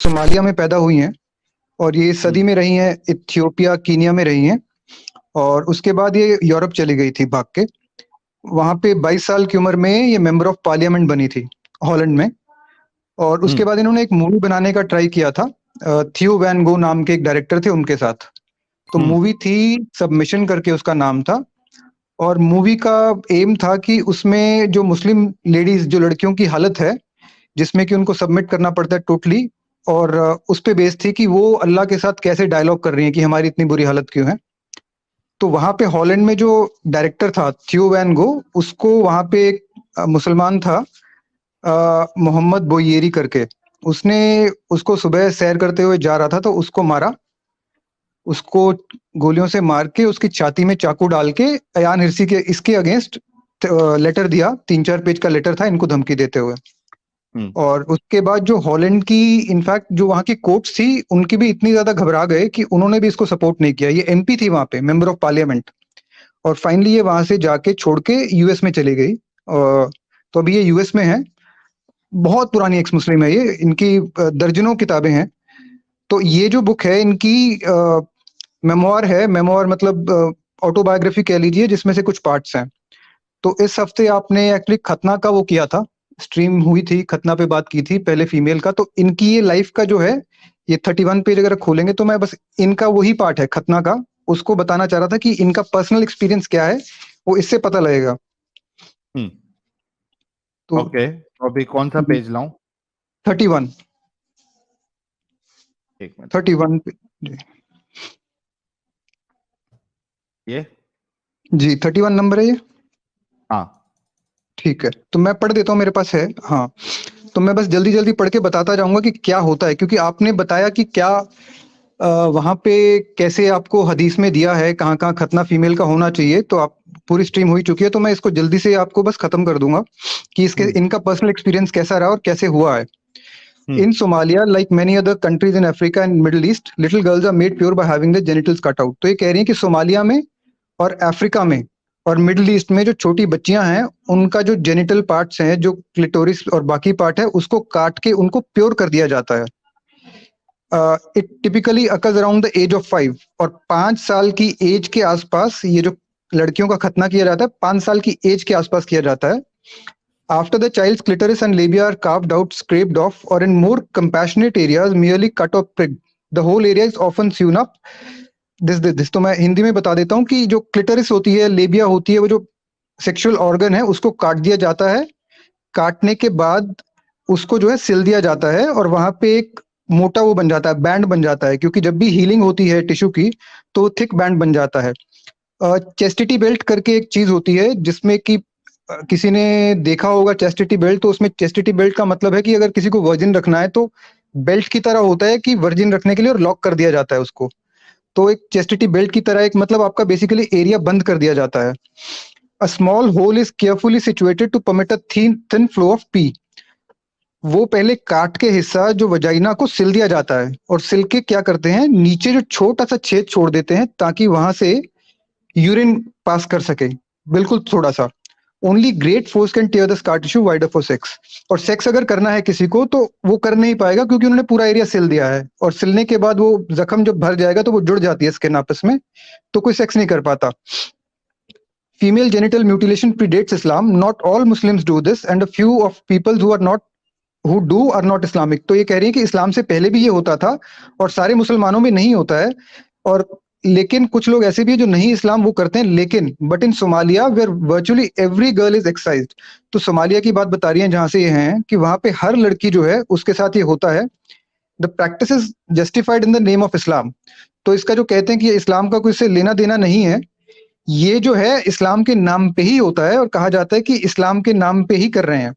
Somalia में पैदा हुई हैं और ये सदी में रही हैं, इथियोपिया, कीनिया में रही हैं और उसके बाद ये यूरोप चली गई थी भाग के। वहाँ पे 22 साल की उम्र में ये मेंबर ऑफ पार्लियामेंट बनी थी हॉलैंड में। और उसके बाद इन्होंने एक मूवी बनाने का ट्राई किया था। थियो वैन गो नाम के एक डायरेक्टर थे उनके साथ। तो मूवी थी सबमिशन करके उसका नाम था। और मूवी का एम था कि उसमें जो मुस्लिम लेडीज, जो लड़कियों की हालत है जिसमें कि उनको सबमिट करना पड़ता है टोटली, और उस पे बेस थी कि वो अल्लाह के साथ कैसे डायलॉग कर रही हैं कि हमारी इतनी बुरी हालत क्यों है। तो वहां पे हॉलैंड में जो डायरेक्टर था थियो वैन गो, उसको वहां पे एक मुसलमान था मोहम्मद बोयेरी करके, उसने उसको सुबह सैर करते हुए जा रहा था तो उसको मारा। उसको गोलियों से मार के उसकी छाती में चाकू डाल के अयान हिरसी के इसके अगेंस्ट लेटर दिया। 3-4 पेज का लेटर था इनको धमकी देते हुए। और उसके बाद जो हॉलैंड की, इनफैक्ट जो वहां की कोर्ट्स थी, उनकी भी इतनी ज्यादा घबरा गए कि उन्होंने भी इसको सपोर्ट नहीं किया। ये एमपी थी वहां पे, मेंबर ऑफ पार्लियामेंट। और फाइनली ये वहां से जाके छोड़ के यूएस में चली गई। तो अभी ये यूएस में है। बहुत पुरानी एक्स मुस्लिम है ये, इनकी दर्जनों किताबें हैं। तो ये जो बुक है इनकी मेमोयर है। मेमोयर मतलब ऑटोबायोग्राफी कह लीजिए, जिसमें से कुछ पार्ट्स हैं। तो इस हफ्ते आपने एक्चुअली खतना का वो किया था, स्ट्रीम हुई थी, खतना पे बात की थी पहले फीमेल का। तो इनकी ये लाइफ का जो है, ये 31 पेज अगर खोलेंगे तो मैं बस इनका वही पार्ट है खतना का, उसको बताना चाह रहा था कि इनका पर्सनल एक्सपीरियंस क्या है, वो इससे पता लगेगा। तो ओके, तो अभी कौन सा पेज लाऊं? 31। एक मिनट। 31 ये जी 31 नंबर है ये। हाँ ठीक है, तो मैं पढ़ देता हूँ, मेरे पास है। हाँ, तो मैं बस जल्दी जल्दी पढ़ के बताता जाऊंगा कि क्या होता है, क्योंकि आपने बताया कि क्या वहां पे कैसे आपको हदीस में दिया है कहाँ कहाँ खतना फीमेल का होना चाहिए। तो आप पूरी स्ट्रीम हो चुकी है, तो मैं इसको जल्दी से आपको बस खत्म कर दूंगा कि इसके इनका पर्सनल एक्सपीरियंस कैसा रहा और कैसे हुआ है। In Somalia, like many other countries in Africa and Middle East, little girls are made pure by having their genitals cut out. तो ये कह रही हैं कि सोमालिया में और अफ्रीका में और मिडिल ईस्ट में जो छोटी बच्चियां हैं, उनका जो जेनिटल पार्ट्स हैं, जो क्लिटोरिस और बाकी पार्ट है, उसको काट के उनको प्योर कर दिया जाता है। It typically occurs around the age of 5। और 5 साल की एज के आसपास ये जो लड़कियों का खतना किया जाता है, 5 साल की एज के आसपास किया जाता है। After the child's clitoris and labia are carved out, scraped off, or in more compassionate areas, merely cut or pricked, the whole area is often sewn up. This तो मैं हिंदी में बता देता हूँ कि जो क्लिटोरिस होती है, लेबिया होती है, वो जो सेक्सुअल ऑर्गन है, उसको काट दिया जाता है। काटने के बाद उसको जो है सिल दिया जाता है और वहां पे एक मोटा वो बन जाता है, बैंड बन जाता है, क्योंकि जब भी हीलिंग होती है टिश्यू की तो थिक बैंड बन जाता है। चेस्टिटी बेल्ट करके एक चीज होती है जिसमें कि किसी ने देखा होगा चेस्टिटी बेल्ट। तो उसमें चेस्टिटी बेल्ट का मतलब है कि अगर किसी को वर्जिन रखना है तो बेल्ट की तरह होता है कि वर्जिन रखने के लिए, और लॉक कर दिया जाता है उसको। तो एक चेस्टिटी बेल्ट की तरह एक मतलब आपका बेसिकली एरिया बंद कर दिया जाता है। A small hole is carefully situated to permit a thin flow of pee. वो पहले काट के हिस्सा जो वजाइना को सिल दिया जाता है, और सिल के क्या करते हैं, नीचे जो छोटा सा छेद छोड़ देते हैं ताकि वहां से यूरिन पास कर सके, बिल्कुल थोड़ा सा। Only great force can tear the scar tissue wider for sex. और सेक्स अगर करना है किसी को तो वो कर नहीं पाएगा, क्योंकि उन्होंने पूरा एरिया सिल दिया है, और सिलने के बाद वो जख्म जब भर जाएगा तो वो जुड़ जाती है स्किन आपस में, तो कोई सेक्स नहीं कर पाता। Female genital mutilation predates Islam. Not all Muslims do this and a few of people who do are not Islamic. तो ये कह रही है कि इस्लाम से पहले भी ये होता था और सारे मुसलमानों में नहीं होता है। और लेकिन कुछ लोग ऐसे भी हैं जो नहीं इस्लाम वो करते हैं, लेकिन but in Somalia where virtually every girl is excised. तो सोमालिया की बात बता रही है जहां से ये हैं, कि वहां पे हर लड़की जो है उसके साथ ये होता है। The practice is justified in the name of Islam. तो इसका जो कहते हैं कि इस्लाम का कोई इससे लेना देना नहीं है, ये जो है इस्लाम के नाम पे ही होता है, और कहा जाता है कि इस्लाम के नाम पे ही कर रहे हैं।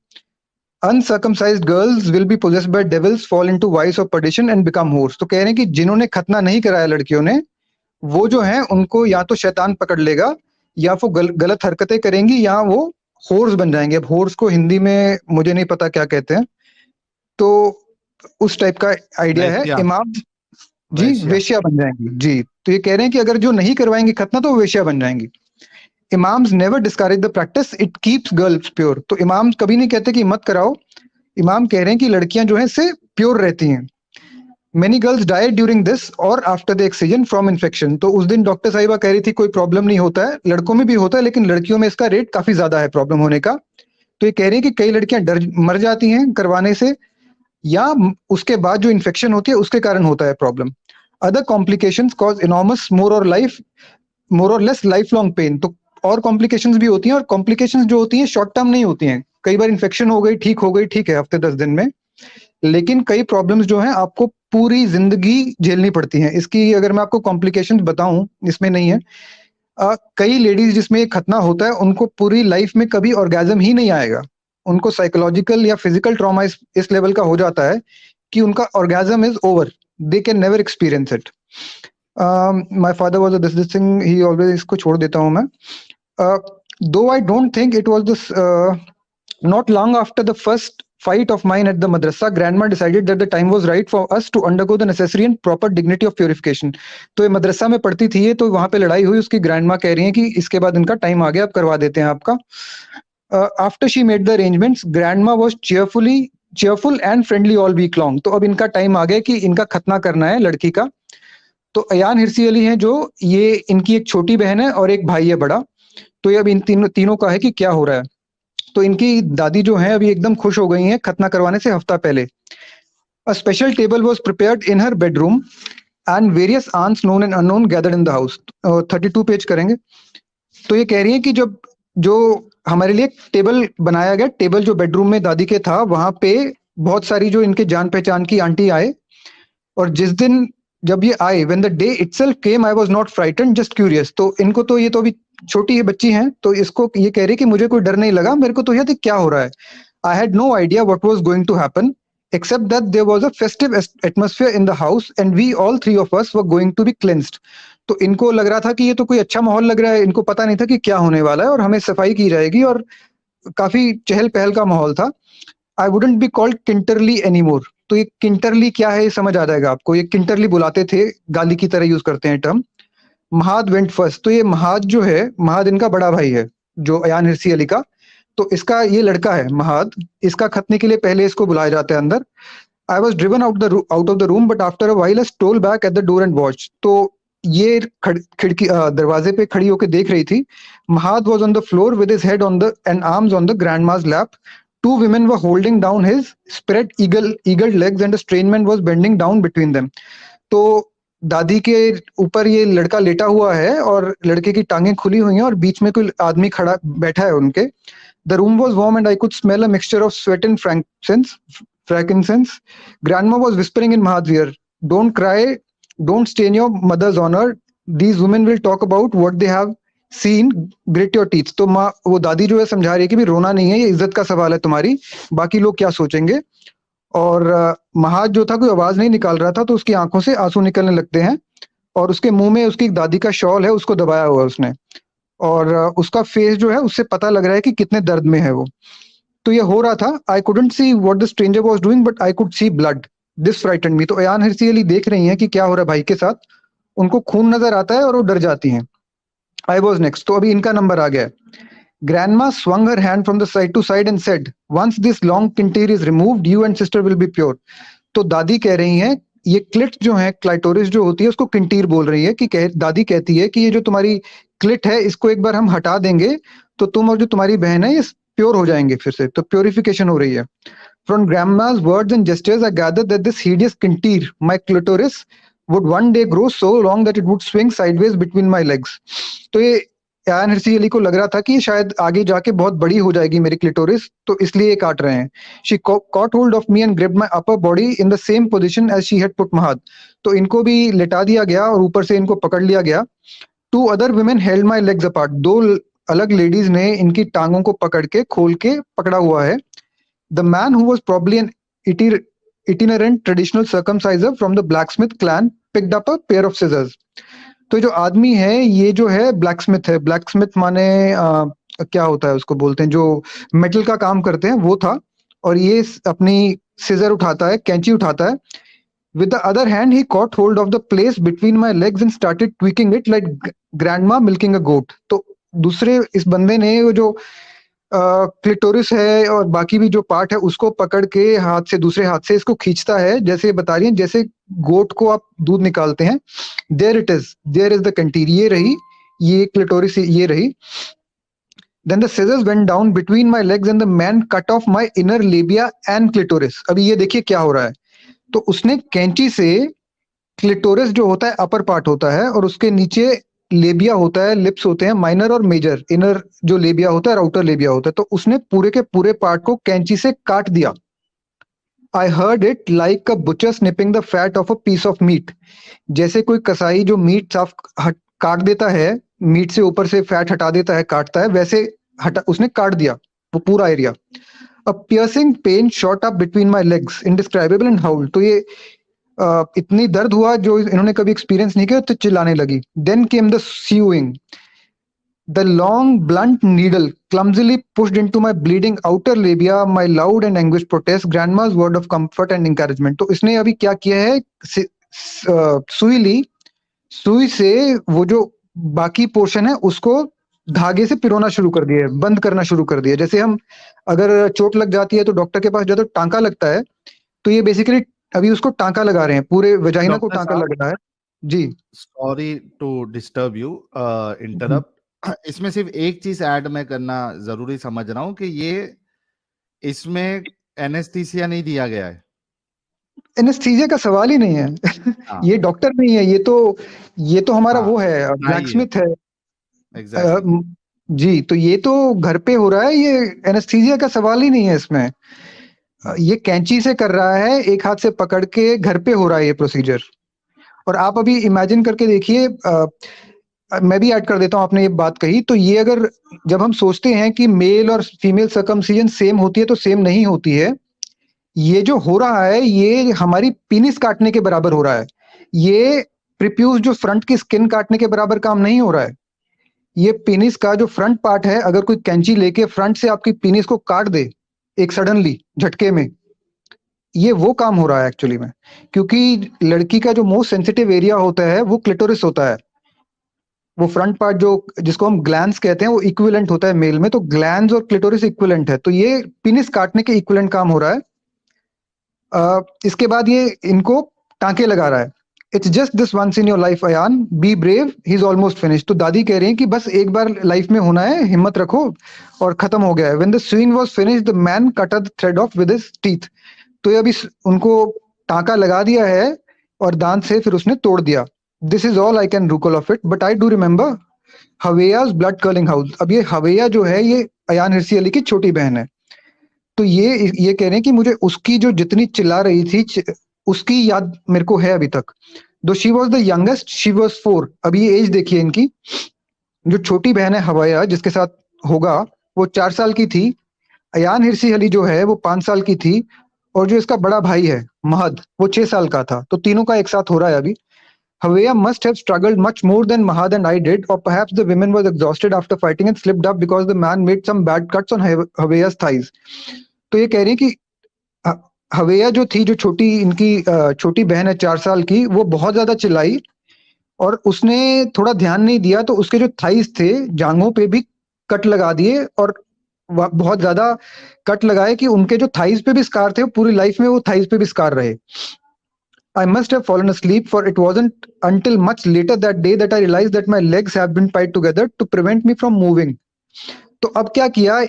Uncircumcised girls will be possessed by devils, fall into vice of perdition and become whores. तो कह रहे हैं कि जिन्होंने खतना नहीं कराया लड़कियों ने, वो जो है उनको या तो शैतान पकड़ लेगा, या वो गलत हरकतें करेंगी, या वो होर्स बन जाएंगे। अब होर्स को हिंदी में मुझे नहीं पता क्या कहते हैं, तो उस टाइप का आइडिया है। इमाम जी वेश्या बन जाएंगी जी। तो ये कह रहे हैं कि अगर जो नहीं करवाएंगी खतना तो वो वेश्या बन जाएंगी। Imams never discourage the practice, it keeps girls pure. तो इमाम कभी नहीं कहते कि मत कराओ। इमाम कह रहे हैं कि लड़कियां जो है इससे प्योर रहती हैं। Many girls died during this or after the excision from infection. तो उस दिन डॉक्टर साहिबा कह रही थी कोई प्रॉब्लम नहीं होता है, लड़कों में भी होता है लेकिन लड़कियों में इसका रेट काफी ज्यादा है प्रॉब्लम होने का। तो ये कह रही है कि कई लड़कियां मर जाती हैं करवाने से, या उसके बाद जो इन्फेक्शन होती है उसके कारण होता है problem. Other complications cause enormous more or less life long pen. तो और कॉम्प्लिकेशंस भी होती हैं, और कॉम्प्लिकेशंस जो होती हैं शॉर्ट टर्म नहीं होती हैं। कई बार इन्फेक्शन हो गई, ठीक है हफ्ते 10 दिन में, लेकिन कई प्रॉब्लम्स जो हैं आपको पूरी जिंदगी झेलनी पड़ती हैं। इसकी अगर मैं आपको कॉम्प्लिकेशंस बताऊं, इसमें नहीं है, कई लेडीज जिसमें ये खतना होता है उनको पूरी लाइफ में कभी ऑर्गेजम ही नहीं आएगा। उनको साइकोलॉजिकल या फिजिकल ट्रॉमा इस लेवल का हो जाता है कि उनका orgasm is over, they can never experience it. My father was this thing, he always, इसको छोड़ देता हूं मैं। दो I don't think it was this, not long after the first fight of mine at the madrasa, grandma decided that the time was right for us to undergo the necessary and proper dignity of purification. तो ये मदरसा में पढ़ती थी ये, तो वहां पे लड़ाई हुई, उसकी ग्रैंडमा कह रही हैं कि इसके बाद इनका टाइम आ गया, अब करवा देते हैं आपका। After she made the arrangements, grandma was cheerful and friendly all week long. तो अब इनका टाइम आ गया कि इनका खतना करना है लड़की का। तो अयान हिरसी अली हैं जो, ये इनकी एक छोटी बहन है और एक भाई है बड़ा। तो ये अब इन तीनों का है कि क्या हो रहा है। तो इनकी दादी जो है अभी एकदम खुश हो गई हैं खतना करवाने से हफ्ता पहले। A special table was prepared in her bedroom and various aunts known and unknown gathered in the house. 32 page करेंगे। तो ये कह रही है कि जब जो हमारे लिए टेबल बनाया गया, टेबल जो बेडरूम में दादी के था, वहां पे बहुत सारी जो इनके जान पहचान की आंटी आए। और जिस दिन जब ये आए, when the day itself came, I was not frightened, just curious. तो इनको तो, ये तो अभी छोटी है, बच्ची हैं, तो इसको ये कह रही कि मुझे कोई डर नहीं लगा, मेरे को तो ये था क्या हो रहा है। I had no idea what was going to happen, except that there was a festive atmosphere in the house and we all three of us were going to be cleansed. तो इनको लग रहा था कि ये तो कोई अच्छा माहौल लग रहा है, इनको पता नहीं था कि क्या होने वाला है, और हमें सफाई की जाएगी, और काफी चहल पहल का माहौल था। I wouldn't be called किंटरली anymore. तो ये किंटरली क्या है ये समझ आ जाएगा आपको। ये किंटरली बुलाते थे, गाली की तरह यूज करते हैं टर्म। महाद वेंट फर्स्ट। तो ये महाद जो है, महाद इनका बड़ा भाई है जो अयान हिरसी अली का। तो इसका ये लड़का है महाद, इसका खतने के लिए पहले इसको बुलाया जाता है अंदर। I was driven out of the room but after a while I stole back at the door and watch. तो ये खिड़की दरवाजे पे खड़ी होकर देख रही थी। Mahad was on the floor with his head on the and arms on the grandma's lap. Two women were holding down his spread eagled legs and a strange man was bending down between them. तो दादी के ऊपर ये लड़का लेटा हुआ है और लड़के की टांगें खुली हुई हैं और बीच में कोई आदमी खड़ा बैठा है उनके। The room was warm and I could smell a mixture of sweat and frankincense. Grandma was whispering in Mahad's ear, "Don't cry, don't stain your mother's honor. These women will talk about what they have seen. Grit your teeth." तो माँ, वो दादी जो है समझा रही है कि भी रोना नहीं है, ये इज्जत का सवाल है तुम्हारी, बाकी लोग क्या सोचेंगे। और महाद जो था कोई आवाज नहीं निकाल रहा था, तो उसकी आंखों से आंसू निकलने लगते हैं, और उसके मुंह में उसकी दादी का शॉल है, उसको दबाया हुआ उसने, और उसका फेस जो है उससे पता लग रहा है कि कितने दर्द में है वो। तो ये हो रहा था। I couldn't see what the stranger was doing but I could see blood, this frightened me. तो अयान हिरसी अली देख रही हैं कि क्या हो रहा है भाई के साथ, उनको खून नजर आता है और वो डर जाती हैं। I was next. तो अभी इनका नंबर आ गया है। Grandma swung her hand from the side to side and said, "Once this long kintir is removed, you and sister will be pure." तो दादी कह रही हैं, ये क्लिट जो है, क्लाइटोरिस जो होती है, उसको किंटीर बोल रही है, कि दादी कहती है कि ये जो तुम्हारी क्लिट है, इसको एक बार हम हटा देंगे तो तुम और जो तुम्हारी बहन है ये प्योर हो जाएंगे फिर से। तो प्योरिफिकेशन हो रही है। From grandma's words and gestures, I gathered that this hideous kintir, my clitoris, would one day grow so long that it would swing sideways between my legs. तो ये अयान हिरसी अली को लग रहा था कि शायद आगे जाके बहुत बड़ी हो जाएगी मेरी क्लिटोरिस, तो इसलिए ये काट रहे हैं। She caught hold of me and gripped my upper body in the same position as she had put Mahad. तो इनको भी लेटा दिया गया और ऊपर से इनको पकड़ लिया गया। Two other women held my legs apart. दो अलग लेडीज ने इनकी टांगों को पकड़ के खोल के पकड़ा हुआ है। The man who was probably an itinerant traditional circumciser from the blacksmith clan picked up a pair of scissors. तो जो आदमी है ये जो है ब्लैकस्मिथ है। ब्लैकस्मिथ माने क्या होता है, उसको बोलते हैं जो मेटल का काम करते हैं, वो था। और ये अपनी सीजर उठाता है, कैंची उठाता है। With the other hand he caught hold of the place between my legs and started tweaking it like grandma milking a goat. तो दूसरे इस बंदे ने वो जो क्लिटोरिस है और बाकी भी जो पार्ट है उसको पकड़ के हाथ से, दूसरे हाथ से इसको खींचता है, जैसे बता रही है जैसे गोट को आप दूध निकालते हैं। There it is, there is the कंटीर, ये रही, ये क्लिटोरिस ये रही। Then the scissors went down between my legs and the man cut off my inner labia and clitoris। अभी ये देखिए क्या हो रहा है। तो उसने कैंची से क्लिटोरिस जो होता है अपर पार्ट होता है और उसके नीचे लेबिया होता है, लिप्स होते हैं, माइनर और मेजर। इनर जो लेबिया होता है और आउटर लेबिया होता है, तो उसने पूरे के पूरे पार्ट को कैंची से काट दिया। I heard it like a butcher snipping the fat off a piece of meat. जैसे कोई कसाई जो मीट साफ काट देता है, मीट से ऊपर से फैट हटा देता है, काटता है, वैसे हटा उसने काट दिया वो पूरा area. A piercing pain shot up between my legs indescribable and howl. तो ये इतनी दर्द हुआ जो इन्होंने कभी एक्सपीरियंस नहीं किया, तो चिल्लाने लगी। Then came the sewing, the long blunt needle clumsily pushed into my bleeding outer labia, my loud and anguished protest, grandma's word of comfort and encouragement। तो इसने अभी क्या किया है, सुई ली, सुई से वो जो बाकी पोर्शन है उसको धागे से पिरोना शुरू कर दिया है, बंद करना शुरू कर दिया। जैसे हम अगर चोट लग जाती है तो डॉक्टर के पास जाते तो टांका लगता है, तो ये बेसिकली अभी उसको टांका लगा रहे हैं, पूरे वजाइना को डॉक्टर टांका साहब, लग रहा है। जी सॉरी टू डिस्टर्ब यू, जी। इंटरप्ट। इसमें सिर्फ एक चीज ऐड मैं करना जरूरी समझ रहा हूँ कि ये इसमें एनेस्थीसिया नहीं दिया गया है। एनेस्थीसिया का सवाल ही नहीं है। हाँ ये डॉक्टर नहीं है, ये तो हमारा हाँ, वो है, भाई है, ब्लैकस्मिथ है। एग्जैक्टली। जी, तो ये तो घर पे हो रहा है, ये एनेस्थीसिया का सवाल ही नहीं है इसमें। ये कैंची से कर रहा है, एक हाथ से पकड़ के, घर पे हो रहा है ये प्रोसीजर। और आप अभी इमेजिन करके देखिए, मैं भी ऐड कर देता हूँ, आपने ये बात कही तो ये अगर जब हम सोचते हैं कि मेल और फीमेल सर्कमसिजन सेम होती है, तो सेम नहीं होती है। ये जो हो रहा है ये हमारी पीनिस काटने के बराबर हो रहा है। ये प्रीप्यूस जो फ्रंट की स्किन काटने के बराबर काम नहीं हो रहा है। ये पीनिस का जो फ्रंट पार्ट है, अगर कोई कैंची लेके फ्रंट से आपकी पीनिस को काट दे एक सडनली झटके में, ये वो काम हो रहा है एक्चुअली में। क्योंकि लड़की का जो मोस्ट सेंसिटिव एरिया होता है वो क्लिटोरिस होता है। वो फ्रंट पार्ट जो जिसको हम ग्लैंड्स कहते हैं वो इक्विवेलेंट होता है मेल में, तो ग्लैंड्स और क्लिटोरिस इक्विवेलेंट है, तो ये पीनिस काटने के इक्विवेलेंट काम हो रहा है। इसके बाद ये इनको टांके लगा रहा है। It's just this once in your life Ayaan, be brave, he is almost finish. तो दादी कह रही हैं कि बस एक बार लाइफ में होना है, हिम्मत रखो, और खत्म हो गया है। When the swing was finished the man cut the thread of with his teeth. तो ये अभी उनको टांका लगा दिया है और दांत से फिर उसने तोड़ दिया। This is all I can recall of it, but I do remember Haweya's blood curdling howls. अब ये हवेया जो है ये अयान हिरसी अली की छोटी बहन है। तो ये कह रहे हैं कि मुझे उसकी जो जितनी चिल्ला रही थी उसकी याद मेरे को है अभी तक। दो she was the youngest, she was 4। अब ये एज देखिए इनकी, जो छोटी बहन है हवाया जिसके साथ होगा वो 4 साल की थी। अयान हिरसी अली जो है वो 5 साल की थी, और जो इसका बड़ा भाई है महद वो 6 साल का था। तो तीनों का एक साथ हो रहा है अभी। Havea must have struggled much more than Mahad and I did, or perhaps the women was exhausted after fighting and slipped up because the man made some bad cuts on Havea's thighs। तो ये कह रही है कि हवेया जो थी, जो छोटी इनकी छोटी बहन है 4 साल की, वो बहुत ज्यादा चिल्लाई और उसने थोड़ा ध्यान नहीं दिया, तो उसके जो थाइस थे जांघों पे भी कट लगा दिए, और बहुत ज्यादा कट लगाए कि उनके जो थाइस पे भी स्कार थे, पूरी लाइफ में वो थाइस पे भी स्कार रहे। I must have fallen asleep, for it wasn't until much later that day that I realized that my legs have been tied together to prevent me from moving। तो अब क्या किया,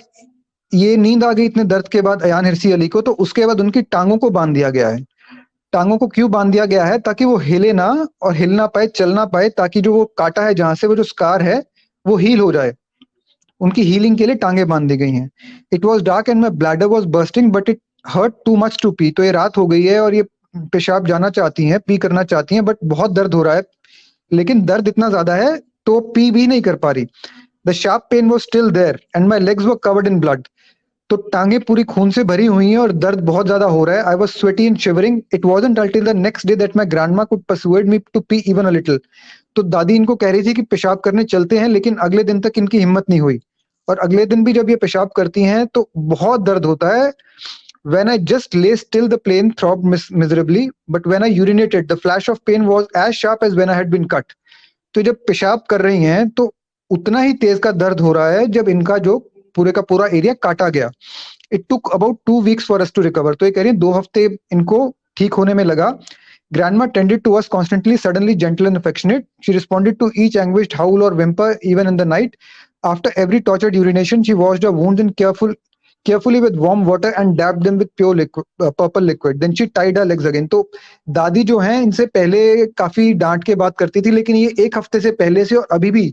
ये नींद आ गई इतने दर्द के बाद अयान हिरसी अली को, तो उसके बाद उनकी टांगों को बांध दिया गया है। टांगों को क्यों बांध दिया गया है, ताकि वो हिले ना और हिल ना पाए, चल ना पाए, ताकि जो वो काटा है जहां से, वो जो स्कार है वो हील हो जाए। उनकी हीलिंग के लिए टांगे बांध दी गई हैं। It was dark and my bladder was bursting but it hurt too much to pee. तो ये रात हो गई है और ये पेशाब जाना चाहती हैं, पी करना चाहती हैं, बट बहुत दर्द हो रहा है, लेकिन दर्द इतना ज्यादा है तो पी भी नहीं कर पा रही। The sharp pain was still there and my legs were covered in blood. तो टांगे पूरी खून से भरी हुई हैं और दर्द बहुत ज्यादा हो रहा है। I was sweaty and shivering. It wasn't until the next day that my grandma could persuade me to pee even a little। तो दादी इनको कह रही थी कि पेशाब करने चलते हैं, लेकिन अगले दिन तक इनकी हिम्मत नहीं हुई। और अगले दिन भी जब ये पेशाब करती हैं तो बहुत दर्द होता है। When I just lay still, the plane throbbed miserably, but when I urinated, the flash of pain was as sharp as when I had been cut। तो जब पेशाब कर रही हैं तो उतना ही तेज का दर्द हो रहा है जब इनका जो पूरे का पूरा एरिया काटा गया। It took about 2 weeks for us to recover. तो ये कह रही है 2 हफ्ते इनको ठीक होने में लगा। Grandma tended to us constantly, suddenly gentle and affectionate. She responded to each anguished howl or whimper, even in the night. After every tortured urination, she washed her wounds in carefully with warm water and dabbed them with pure liquid, purple liquid. Then she tied her legs again. तो दादी जो हैं इनसे पहले काफी डांट के बात करती थी, लेकिन ये 1 हफ्ते से पहले से और अभी भी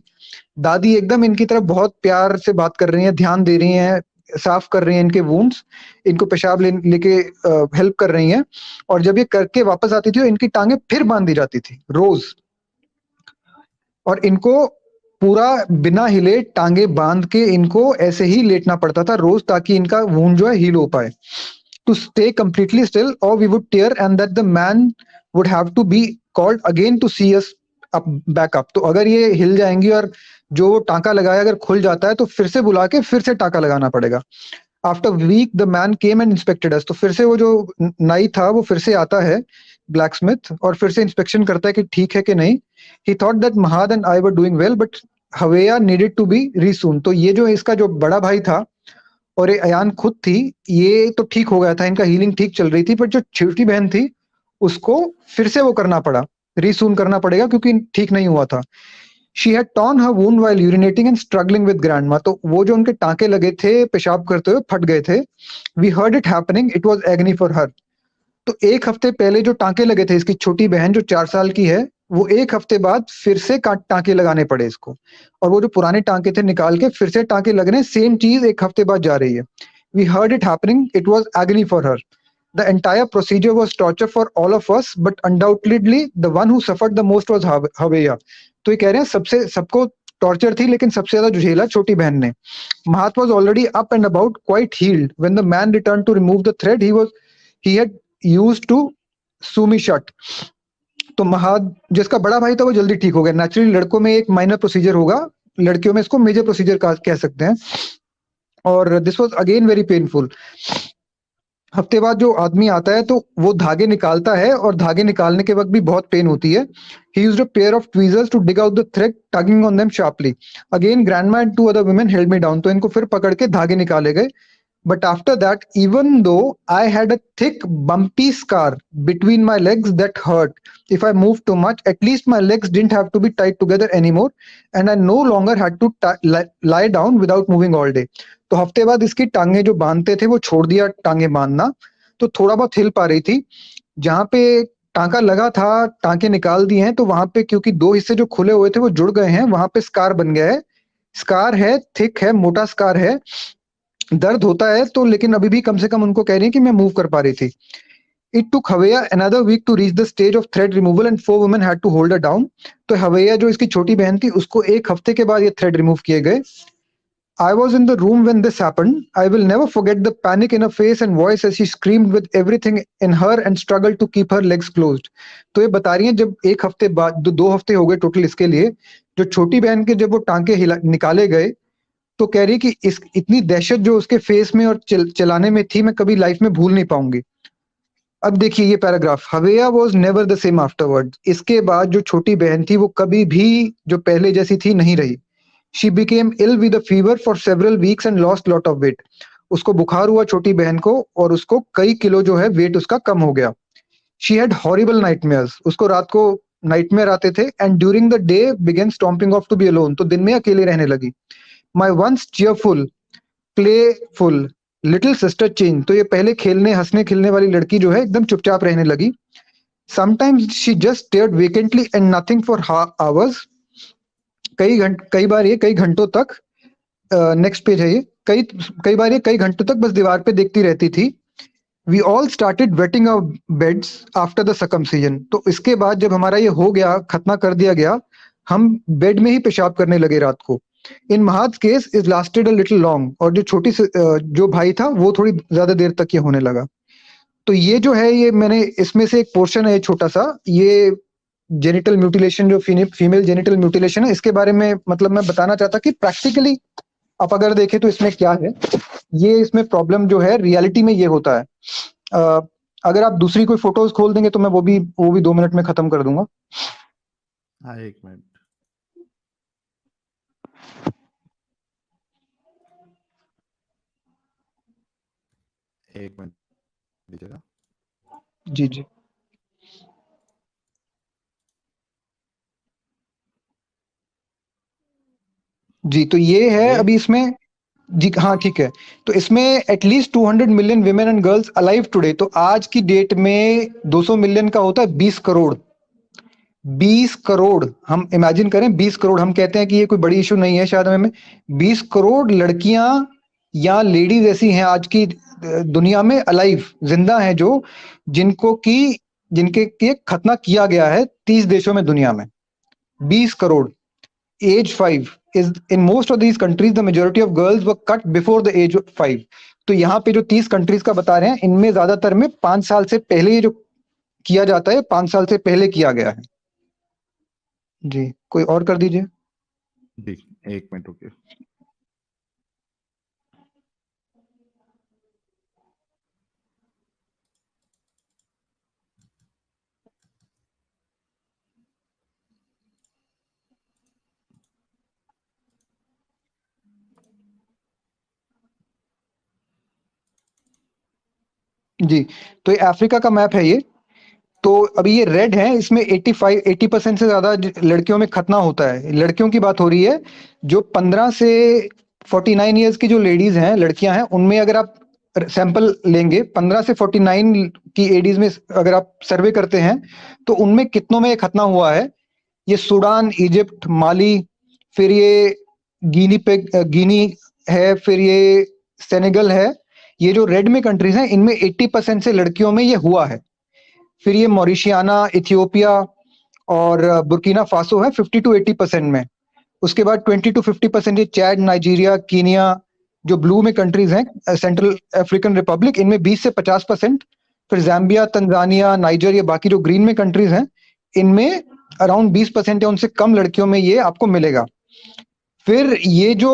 दादी एकदम इनकी तरफ बहुत प्यार से बात कर रही हैं, ध्यान दे रही हैं, साफ कर रही हैं इनके वुंड्स, इनको पेशाब लेके हेल्प कर रही हैं। और जब ये करके वापस आती थी तो इनकी टांगे फिर बांध दी जाती थी रोज, और इनको पूरा बिना हिले टांगे बांध के इनको ऐसे ही लेटना पड़ता था रोज, ताकि इनका वुंड जो है हील हो पाए। To stay completely still or we would tear and that the man would have to be called again to see us back up। तो अगर ये हिल जाएंगी और जो टांका लगाया अगर खुल जाता है तो फिर से बुला के फिर से टांका लगाना पड़ेगा। After week the man came and inspected us. तो फिर से वो जो नाई था वो फिर से आता है ब्लैक स्मिथ और फिर से इंस्पेक्शन करता है कि ठीक है कि नहीं। He thought that Mahad and I were doing well but Haweya needed to be resewn. तो ये जो इसका जो बड़ा भाई था और ये अयान खुद थी, ये तो ठीक हो गया था, इनका हीलिंग ठीक चल रही थी, पर जो छोटी बहन थी उसको फिर से वो करना पड़ा, रीसून करना पड़ेगा क्योंकि ठीक नहीं हुआ था। She had torn her wound while urinating and struggling with grandma. तो वो जो उनके टांके लगे थे पेशाब करते हुए फट गए थे। We heard it happening, it was agony for her. तो 1 हफ्ते पहले जो टांके लगे थे इसकी छोटी बहन जो 4 साल की है, वो 1 हफ्ते बाद फिर से टांके लगाने पड़े इसको, और वो जो पुराने टांके थे निकाल के फिर से टांके लगने, सेम चीज 1 हफ्ते बाद जा रही है। We heard it happening, it was agony for her. The entire procedure was torture for all of us but undoubtedly the one who suffered the most was Haweya. तो ये कह रहे हैं सबको टॉर्चर थी, लेकिन सबसे ज्यादा जो झेला छोटी बहन ने। Mahad was already up and about quite healed when the man return to remove the thread he had used to sew me shut. तो महाद जिसका बड़ा भाई था वो जल्दी ठीक हो गया। नेचुरली लड़कों में एक माइनर प्रोसीजर होगा, लड़कियों में इसको मेजर प्रोसीजर कह सकते हैं। और this was again very painful. हफ्ते बाद जो आदमी आता है तो वो धागे निकालता है और धागे निकालने के वक्त भी बहुत पेन होती है। He used a pair of tweezers to dig out the thread, tugging on them sharply. Again, grandma and 2 other women held me down. तो इनको फिर पकड़ के धागे निकाले गए। But after that, even though I had a thick, bumpy scar between my legs that hurt if I moved too much, at least my legs didn't have to be tied together anymore, and I no longer had to lie down without moving all day. तो हफ्ते बाद इसकी टांगे जो बांधते थे वो छोड़ दिया टांगे बांधना, तो थोड़ा बहुत हिल पा रही थी। जहां पे टांका लगा था टांके निकाल दिए हैं, तो वहां पे क्योंकि 2 हिस्से जो खुले हुए थे वो जुड़ गए हैं, वहां पे स्कार बन गया है। स्कार है, थिक है, मोटा स्कार है, दर्द होता है तो, लेकिन अभी भी कम से कम उनको कह रही है कि मैं मूव कर पा रही थी। It took Havea another week to reach the stage of thread removal and 4 women had to hold her down. तो Havea जो इसकी छोटी बहन थी उसको 1 हफ्ते के बाद ये थ्रेड रिमूव किए गए। I was in the room when this happened. I will never forget the panic in her face and voice as she screamed with everything in her and struggled to keep her legs closed. तो ये बता रही है जब 1 हफ्ते बाद 2 हफ्ते हो गए टोटल इसके लिए, जो छोटी बहन के जब वो टांके निकाले गए तो कह रही कि इस इतनी दहशत जो उसके फेस में और चलाने में थी मैं कभी लाइफ में भूल नहीं पाऊंगी। अब देखिए ये paragraph, Haweya was never the same afterward. इसके बाद जो छोटी बहन थी वो कभी भी जो पहले जैसी थी नहीं रही। She became ill with a fever for several weeks and lost lot of weight. उसको बुखार हुआ छोटी बहन को और उसको कई किलो जो है वेट उसका कम हो गया। शी हैड हॉरिबल नाइटमेयर्स, उसको रात को नाइटमेयर आते थे। And during the day began stomping off to be alone, तो दिन में अकेले रहने लगी। My once cheerful playful little sister change, तो ये पहले खेलने हंसने खेलने वाली लड़की जो है एकदम चुपचाप रहने लगी। Sometimes she just stared vacantly and nothing for hours. कई बार ये कई घंटों तक, नेक्स्ट पेज है ये, कई बार ये कई घंटों तक बस दीवार पे देखती रहती थी। We all started wetting our beds after the circumcision. तो इसके बाद जब हमारा ये हो गया, खतना कर दिया गया, हम बेड में ही पेशाब करने लगे रात को। In Mahad's case is lasted a little long, और जो जो भाई था वो थोड़ी ज्यादा देर तक ये होने लगा। तो ये जो है ये मैंने इसमें से एक पोर्शन है छोटा सा, ये जेनिटल म्यूटिलेशन जो फीमेल जेनिटल म्यूटिलेशन है, इसके बारे में मतलब मैं बताना चाहता कि प्रैक्टिकली आप अगर देखें तो इसमें क्या है, ये इसमें प्रॉब्लम जो है रियलिटी में ये होता है। अगर आप दूसरी कोई फोटोज खोल देंगे तो मैं वो भी 2 मिनट में खत्म कर दूंगा। हाँ, 1 मिनट। एक मिनट दीजिएगा। जी जी जी। तो ये है ये अभी इसमें। जी हाँ ठीक है। तो इसमें at least 200 million women and girls alive today. तो आज की डेट में 200 मिलियन का होता है 20 करोड़। 20 करोड़ हम इमेजिन करें, 20 करोड़ हम कहते हैं कि ये कोई बड़ी इशू नहीं है शायद हमें। 20 करोड़ लड़कियां या लेडीज ऐसी हैं आज की दुनिया में अलाइव, जिंदा हैं, जो जिनके के खतना किया गया है 30 देशों में दुनिया में। 20 crore. Age 5 is in most of these countries the majority of girls were cut before the age of 5। तो यहाँ पे जो 30 कंट्रीज का बता रहे हैं, इनमें ज्यादातर में 5 साल से पहले ये जो किया जाता है 5 साल से पहले किया गया है। जी कोई और कर दीजिए। जी, एक मिनट रुकिए। जी तो ये अफ्रीका का मैप है ये। तो अभी ये रेड है, इसमें 80% से ज्यादा लड़कियों में खतना होता है। लड़कियों की बात हो रही है। जो 15 से 49 ईयर्स की जो लेडीज हैं, लड़कियां हैं, उनमें अगर आप सैंपल लेंगे 15 से 49 की एडीज में, अगर आप सर्वे करते हैं तो उनमें कितनों में ये खतना हुआ है। ये सूडान, इजिप्ट, माली, फिर ये गिनी है, फिर ये सेनेगल है। ये जो रेड में कंट्रीज हैं, इनमें 80% से लड़कियों में ये हुआ है। फिर ये मॉरिशियाना, इथियोपिया और बुर्किना फासो है 50 to 80% में। उसके बाद 20 to 50% ये चैड, नाइजीरिया, कीनिया, जो ब्लू में कंट्रीज हैं, सेंट्रल अफ्रीकन रिपब्लिक, इनमें 20 से 50%। फिर जाम्बिया, तंजानिया, नाइजर, ये बाकी जो ग्रीन में कंट्रीज हैं, इनमें अराउंड 20% या उनसे कम लड़कियों में ये आपको मिलेगा। फिर ये जो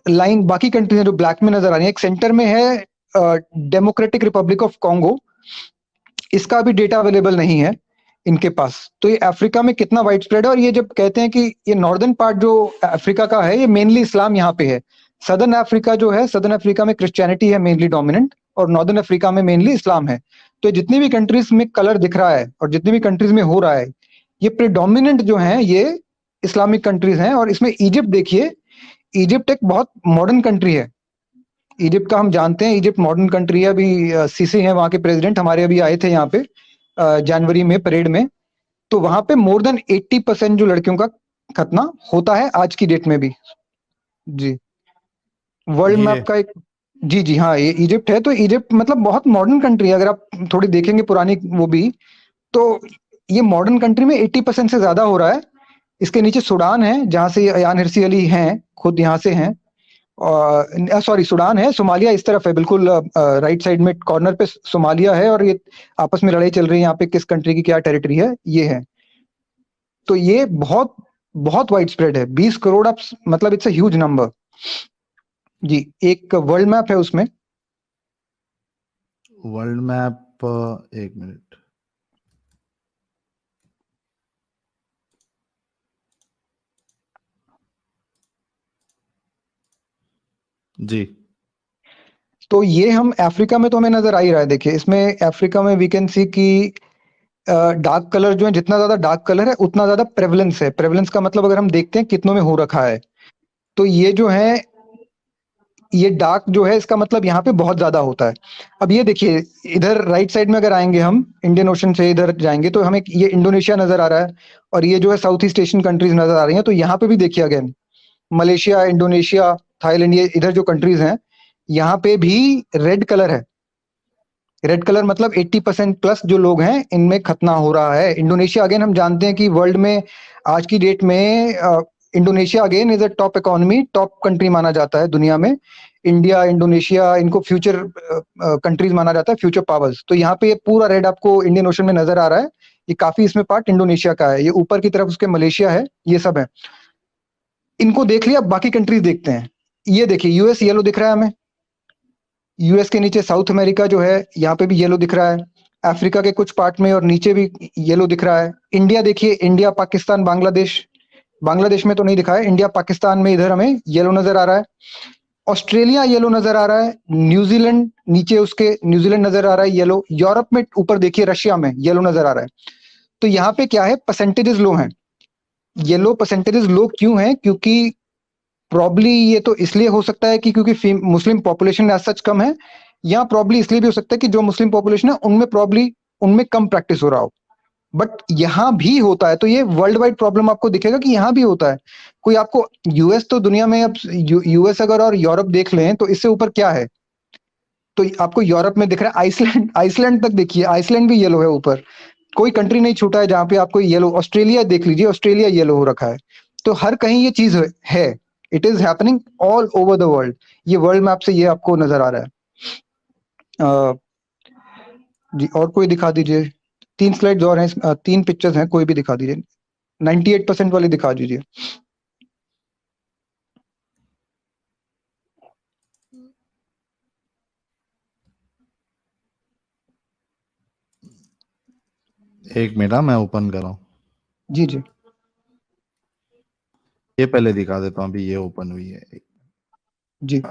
लाइन बाकी कंट्रीज हैं जो ब्लैक में नजर आ रही है, एक सेंटर में है डेमोक्रेटिक रिपब्लिक ऑफ कॉन्गो। इसका भी डेटा अवेलेबल नहीं है इनके पास। तो ये अफ्रीका में कितना वाइड स्प्रेड है। और ये जब कहते हैं कि ये नॉर्दर्न पार्ट जो अफ्रीका का है, ये मेनली इस्लाम यहाँ पे है। सदर्न अफ्रीका जो है, सदर्न अफ्रीका में क्रिश्चियनिटी है मेनली डोमिनेंट, और नॉर्दर्न अफ्रीका में मेनली इस्लाम है। तो जितनी भी कंट्रीज में कलर दिख रहा है और जितनी भी कंट्रीज में हो रहा है, ये प्रिडोमिनेंट जो है ये इस्लामिक कंट्रीज हैं। और इसमें इजिप्ट देखिए, इजिप्ट एक बहुत मॉडर्न कंट्री है। इजिप्ट का हम जानते हैं, इजिप्ट मॉडर्न कंट्री है। अभी सीसी हैं वहां के प्रेसिडेंट, हमारे अभी आए थे यहाँ पे जनवरी में परेड में। तो वहां पे मोर देन 80% जो लड़कियों का खतना होता है आज की डेट में भी। जी वर्ल्ड ये मैप का एक। जी जी हाँ, ये इजिप्ट है। तो इजिप्ट मतलब बहुत मॉडर्न कंट्री है। अगर आप थोड़ी देखेंगे पुरानी वो भी, तो ये मॉडर्न कंट्री में 80% से ज्यादा हो रहा है। इसके नीचे सूडान है, जहां से अयान हिरसी अली हैं, खुद यहाँ से हैं। सॉरी, सूडान है। सोमालिया इस तरफ है, बिल्कुल राइट साइड में कॉर्नर पे सोमालिया है। और ये आपस में लड़ाई चल रही है यहाँ पे, किस कंट्री की क्या टेरिटरी है ये है। तो ये बहुत बहुत वाइड स्प्रेड है। 20 करोड़ आप मतलब इट्स अ ह्यूज नंबर। जी एक वर्ल्ड मैप है उसमें। वर्ल्ड मैप, एक मिनट। जी तो ये हम अफ्रीका में तो हमें नजर आ ही रहा है। देखिए इसमें अफ्रीका में वी कैन सी कि डार्क कलर जो है, जितना ज्यादा डार्क कलर है उतना ज्यादा प्रेवलेंस है। प्रेवलेंस का मतलब अगर हम देखते हैं कितनों में हो रखा है, तो ये जो है, ये डार्क जो है, इसका मतलब यहाँ पे बहुत ज्यादा होता है। अब ये देखिए, इधर राइट साइड में अगर आएंगे हम, इंडियन ओशन से इधर जाएंगे, तो हमें ये इंडोनेशिया नजर आ रहा है। और ये जो है साउथ ईस्ट एशियन कंट्रीज नजर आ रही हैं। तो यहाँ पे भी देखिए अगेन, मलेशिया, इंडोनेशिया, थाईलैंड, ये इधर जो कंट्रीज हैं, यहाँ पे भी रेड कलर है। रेड कलर मतलब 80% प्लस जो लोग हैं इनमें खतना हो रहा है। इंडोनेशिया अगेन हम जानते हैं कि वर्ल्ड में आज की डेट में Indonesia again is a top economy, top country माना जाता है दुनिया में। इंडिया, इंडोनेशिया, इनको फ्यूचर कंट्रीज माना जाता है, फ्यूचर पावर्स। तो यहाँ पे ये पूरा रेड आपको इंडियन ओशन में नजर आ रहा है। ये काफी इसमें पार्ट इंडोनेशिया का है। ये ऊपर की तरफ उसके मलेशिया है, ये सब है। इनको देख लिया, अब बाकी कंट्रीज देखते हैं। ये देखिए यूएस येलो दिख रहा है हमें। यूएस के नीचे साउथ अमेरिका जो है, यहाँ पे भी येलो दिख रहा है। अफ्रीका के कुछ पार्ट में और नीचे भी येलो दिख रहा है। इंडिया देखिए, इंडिया, पाकिस्तान, बांग्लादेश। बांग्लादेश में तो नहीं दिखा है, इंडिया पाकिस्तान में इधर हमें येलो नजर आ रहा है। ऑस्ट्रेलिया येलो नजर आ रहा है, न्यूजीलैंड नीचे उसके न्यूजीलैंड नजर आ रहा है येलो, यूरोप में ऊपर देखिए रशिया में येलो नजर आ रहा है। तो यहाँ पे क्या है, परसेंटेजेस लो हैं। येलो परसेंटेजेस लो क्यों है? क्योंकि प्रॉब्ली ये तो इसलिए हो सकता है कि क्योंकि मुस्लिम पॉपुलेशन एज सच कम है, या प्रॉब्ली इसलिए भी हो सकता है कि जो मुस्लिम पॉपुलेशन है उनमें प्रॉब्ली उनमें कम प्रैक्टिस हो रहा हो। बट यहाँ भी होता है, तो ये वर्ल्ड वाइड प्रॉब्लम आपको दिखेगा कि यहाँ भी होता है। कोई आपको यूएस तो दुनिया में अब यूएस अगर और यूरोप देख लें तो इससे ऊपर क्या है? तो आपको यूरोप में दिख रहा है आइसलैंड, आइसलैंड तक देखिए, आइसलैंड भी येलो है ऊपर। कोई कंट्री नहीं छूटा है जहां पे आपको येलो। ऑस्ट्रेलिया देख लीजिए, ऑस्ट्रेलिया येलो हो रखा है। तो हर कहीं ये चीज है। It is happening all over the world. ये वर्ल्ड मैप से ये आपको नजर आ रहा है। जी, और कोई दिखा दीजिए। 3 स्लाइड्स और हैं, 3 पिक्चर्स हैं, कोई भी दिखा दीजिए। 98% वाली दिखा दीजिए। एक मिनट, मैं ओपन कर रहा हूँ। जी जी ये पहले दिखा देता हूँ, अभी ये ओपन हुई है। जी।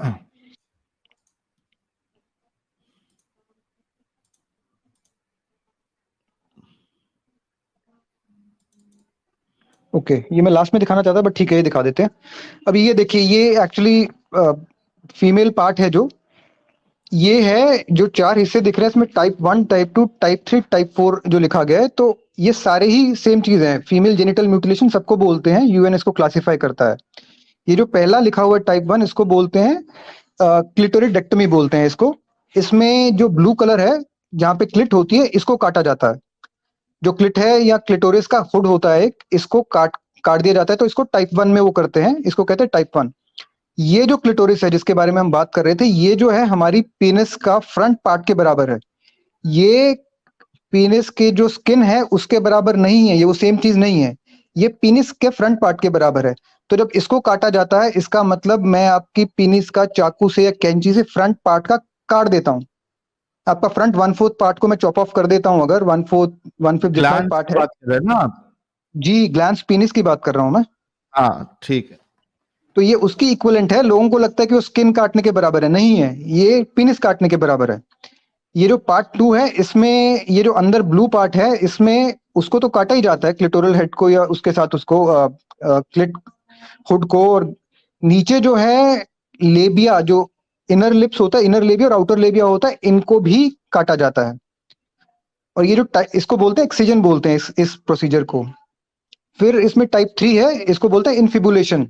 ओके, ये मैं लास्ट में दिखाना चाहता बट ठीक है, ये दिखा देते हैं। अभी ये देखिए, ये एक्चुअली फीमेल पार्ट है। जो ये है, जो 4 हिस्से दिख रहे हैं इसमें टाइप 1, टाइप 2, टाइप 3, टाइप 4 जो लिखा गया है, तो ये सारे ही सेम चीज है। फीमेल जेनिटल म्यूटिलेशन सबको बोलते हैं, यूएन इसको क्लासिफाई करता है। ये जो पहला लिखा हुआ है टाइप 1, इसको बोलते हैं क्लिटोरिडेक्टमी बोलते हैं इसको। इसमें जो ब्लू कलर है जहाँ पे क्लिट होती है, इसको काटा जाता है। जो क्लिट है या क्लिटोरिस का हुड होता है एक, इसको काट काट दिया जाता है। तो इसको टाइप 1 में वो करते हैं, इसको कहते हैं टाइप 1। ये जो क्लिटोरिस है जिसके बारे में हम बात कर रहे थे, ये जो है हमारी पेनिस का फ्रंट पार्ट के बराबर है। ये पेनिस के जो स्किन है उसके बराबर नहीं है, ये वो सेम चीज नहीं है। ये पेनिस के फ्रंट पार्ट के बराबर है। तो जब इसको काटा जाता है, इसका मतलब मैं आपकी पेनिस का चाकू से या कैंची से फ्रंट पार्ट का काट देता हूँ। आपका फ्रंट 1/4 पार्ट को मैं चॉप ऑफ कर देता हूँ। अगर 1/5 जितना ग्लैंड पार्ट की है। बात कर रहे हैं ना आप? जी, ग्लैंस पेनिस की बात कर रहा हूँ मैं। हाँ, ठीक है। तो ये उसकी इक्विवेलेंट है। लोगों को लगता है कि वो स्किन काटने के बराबर है, नहीं है, ये पेनिस काटने के बराबर है। ये जो पार्ट 2 है, इसमें ये जो अंदर ब्लू पार्ट है, इसमें उसको तो काटा ही जाता है, क्लिटोरल हेड को या उसके साथ उसको क्लिट हुड को। और नीचे जो है लेबिया, जो इनर लिप्स होता है, इनर लेबिया और आउटर लेबिया होता है, इनको भी काटा जाता है। और ये जो इसको बोलते हैं एक्सिजन बोलते हैं इस प्रोसीजर को। फिर इसमें टाइप 3 है, इसको बोलते हैं इनफिबुलेशन।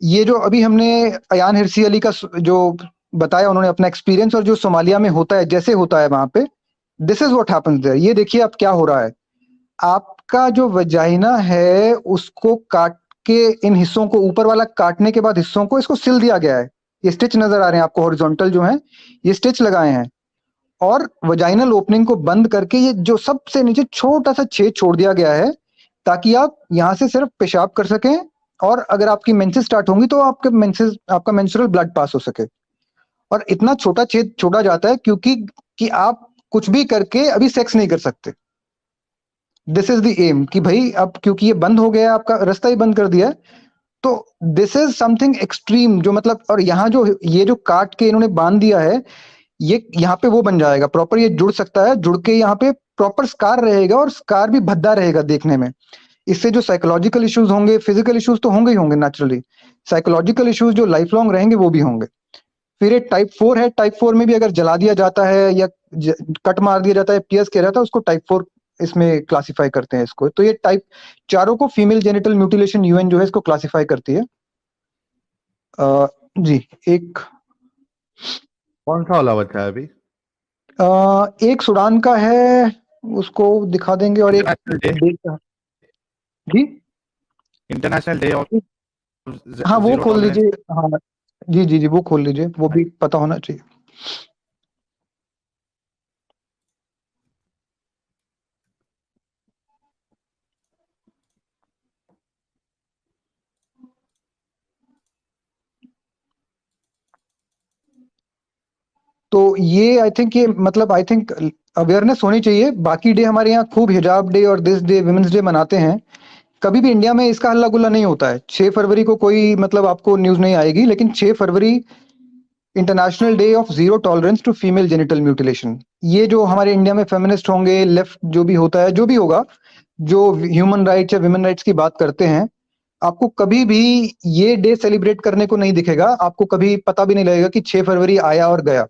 ये जो अभी हमने अयान हिरसी अली का जो बताया उन्होंने अपना एक्सपीरियंस, और जो सोमालिया में होता है जैसे होता है वहां पे, this is what happens there. ये देखिए अब क्या हो रहा है। आपका जो वजाइना है उसको काट के, इन हिस्सों को ऊपर वाला काटने के बाद हिस्सों को इसको सिल दिया गया है। ये स्टिच नजर आ रहे हैं आपको, हॉरिजॉन्टल जो है ये स्टिच लगाए हैं। और वजाइनल ओपनिंग को बंद करके ये जो सबसे नीचे छोटा सा छेद छोड़ दिया गया है, ताकि आप यहाँ से सिर्फ पेशाब कर सकें, और अगर आपकी मेंसेस स्टार्ट होंगी तो आपका मेंस्ट्रुअल ब्लड पास हो सके। और इतना छोटा छेद छोड़ा जाता है क्योंकि कि आप कुछ भी करके अभी सेक्स नहीं कर सकते। दिस इज द एम कि भाई अब क्योंकि ये बंद हो गया है, आपका रास्ता ही बंद कर दिया है। तो दिस इज समथिंग एक्सट्रीम, जो मतलब, और यहाँ जो ये जो काट के इन्होंने बांध दिया है, ये यहाँ पे वो बन जाएगा प्रॉपर, ये जुड़ सकता है, जुड़ के यहाँ पे प्रॉपर स्कार रहेगा, और स्कार भी भद्दा रहेगा देखने में। इससे जो साइकोलॉजिकल इश्यूज होंगे, फिजिकल इश्यूज तो होंगे ही होंगे नेचुरली, साइकोलॉजिकल इश्यूज जो लाइफ लॉन्ग रहेंगे वो भी होंगे। फिर एक टाइप 4 है। टाइप 4 में भी अगर जला दिया जाता है या कट मार दिया जाता है, पियर्स किया जाता है, उसको टाइप 4 इसमें क्लासिफाई करते हैं इसको। तो ये टाइप चारों को फीमेल जेनिटल म्यूटिलेशन यूएन जो है इसको क्लासिफाई करती है। जी, एक कौन सा वाला बच्चा है अभी? एक सूडान का है, उसको दिखा देंगे, और एक इंटरनेशनल डे, जी इंटरनेशनल डे और हाँ वो जीरो खोल टॉलरेंस। लीजिए। हाँ जी जी जी, वो खोल लीजिए, वो भी पता होना चाहिए। तो ये आई थिंक, ये मतलब आई थिंक अवेयरनेस होनी चाहिए। बाकी डे हमारे यहाँ खूब हिजाब डे और दिस डे, विमेंस डे मनाते हैं। कभी भी इंडिया में इसका हल्ला गुल्ला नहीं होता है। 6 फरवरी को कोई मतलब आपको न्यूज नहीं आएगी, लेकिन 6 फरवरी international day of zero tolerance to female genital mutilation. ये जो हमारे इंडिया में फेमिनिस्ट होंगे, लेफ्ट जो भी होता है, जो भी होगा, जो ह्यूमन राइट्स या विमेन राइट्स की बात करते हैं, आपको कभी भी ये डे सेलिब्रेट करने को नहीं दिखेगा। आपको कभी पता भी नहीं लगेगा कि 6 फरवरी आया और गया।